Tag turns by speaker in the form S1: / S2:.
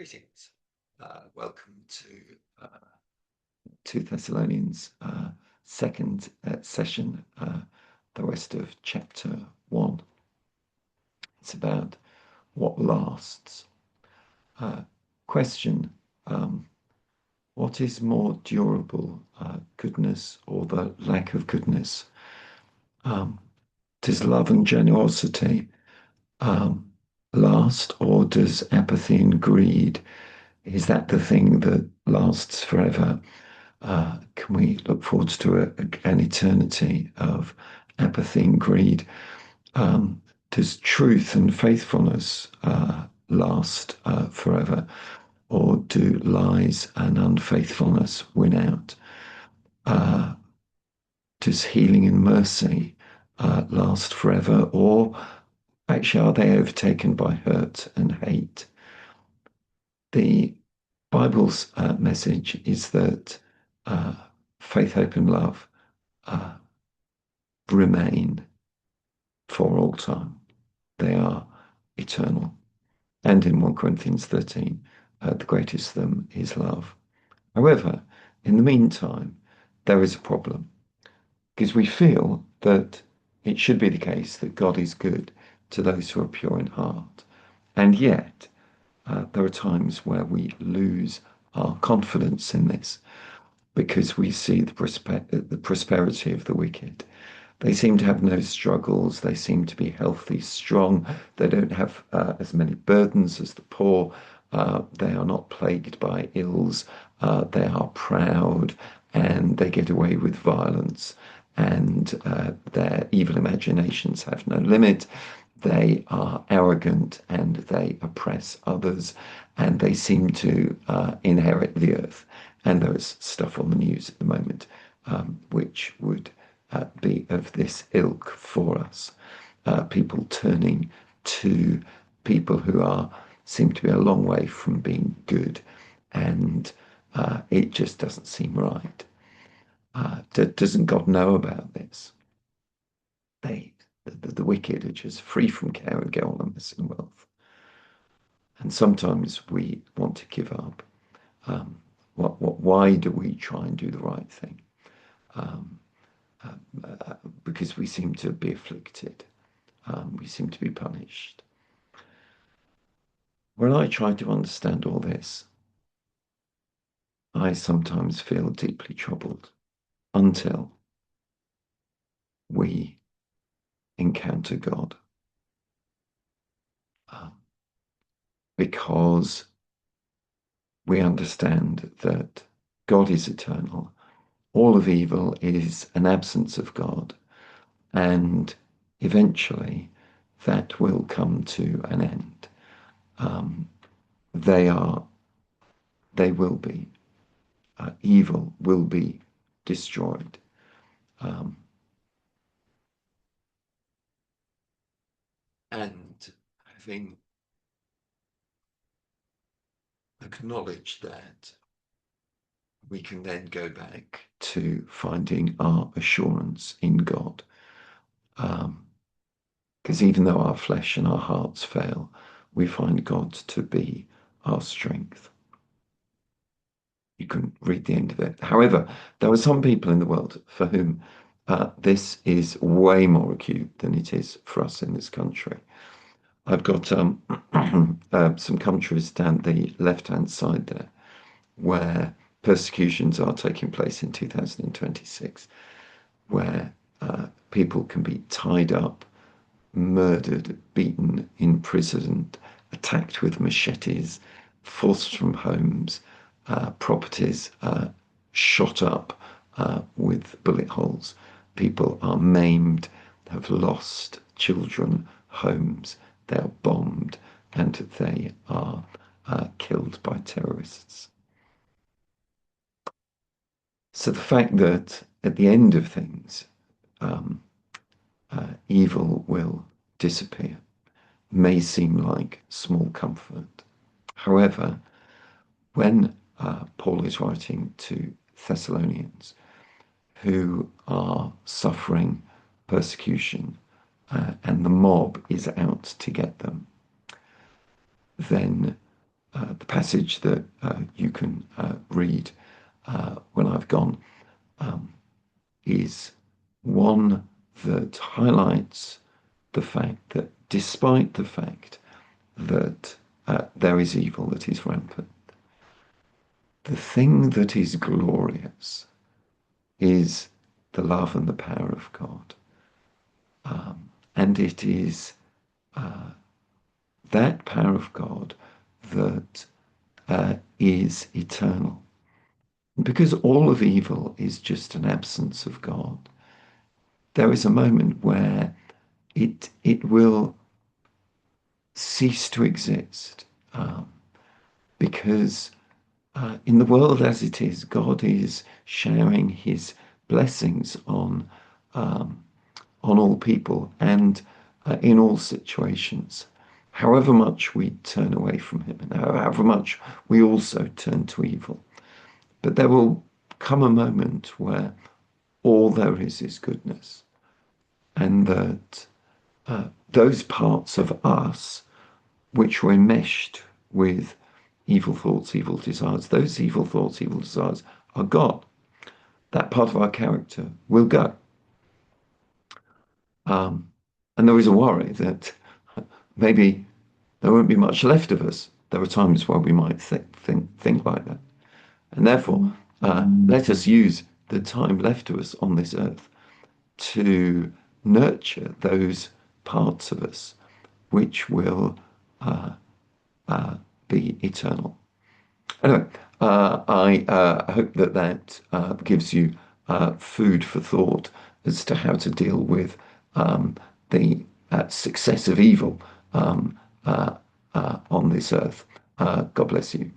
S1: Greetings. Welcome to Thessalonians second session, the rest of chapter 1. It's about what lasts. Question, what is more durable, goodness or the lack of goodness? Does love and generosity last, or does apathy and greed, is that the thing that lasts forever? Can we look forward to an eternity of apathy and greed? Does truth and faithfulness last forever, or do lies and unfaithfulness win out? Does healing and mercy last forever, or actually are they overtaken by hurt and hate? The Bible's message is that faith, hope, and love remain for all time. They are eternal. And in 1 Corinthians 13, the greatest of them is love. However, in the meantime, there is a problem, because we feel that it should be the case that God is good to those who are pure in heart. And yet, there are times where we lose our confidence in this, because we see the prosperity of the wicked. They seem to have no struggles. They seem to be healthy, strong. They don't have as many burdens as the poor. They are not plagued by ills. They are proud, and they get away with violence, and their evil imaginations have no limit. They are arrogant, and they oppress others, and they seem to inherit the earth. And there's stuff on the news at the moment which would be of this ilk for us. People turning to people who seem to be a long way from being good, and it just doesn't seem right. Doesn't God know about this? The wicked are just free from care and go on amassing wealth. And sometimes we want to give up. Why do we try and do the right thing? Because we seem to be afflicted. We seem to be punished. When I try to understand all this, I sometimes feel deeply troubled until we encounter God. Because we understand that God is eternal. All of evil is an absence of God, and eventually that will come to an end. They will be, evil will be destroyed. And having acknowledged that, we can then go back to finding our assurance in God. Because even though our flesh and our hearts fail, we find God to be our strength. You can read the end of it. However, there are some people in the world for whom this is way more acute than it is for us in this country. I've got some countries down the left-hand side there where persecutions are taking place in 2026, where people can be tied up, murdered, beaten, imprisoned, attacked with machetes, forced from homes, properties shot up with bullet holes. People are maimed, have lost children, homes, they are bombed, and they are killed by terrorists. So the fact that at the end of things, evil will disappear may seem like small comfort. However, when Paul is writing to Thessalonians, who are suffering persecution and the mob is out to get them, then the passage that you can read when I've gone is one that highlights the fact that despite the fact that there is evil that is rampant, the thing that is glorious is the love and the power of God. And it is that power of God that is eternal. Because all of evil is just an absence of God, there is a moment where it will cease to exist, because in the world as it is, God is showering his blessings on all people and in all situations, however much we turn away from him and however much we also turn to evil. But there will come a moment where all there is goodness, and that those parts of us which were enmeshed with evil thoughts, evil desires, those evil thoughts, evil desires are gone. That part of our character will go. And there is a worry that maybe there won't be much left of us. There are times where we might think like that. And therefore, let us use the time left to us on this earth to nurture those parts of us which will be eternal. Anyway, I hope that gives you food for thought as to how to deal with the success of evil on this earth. God bless you.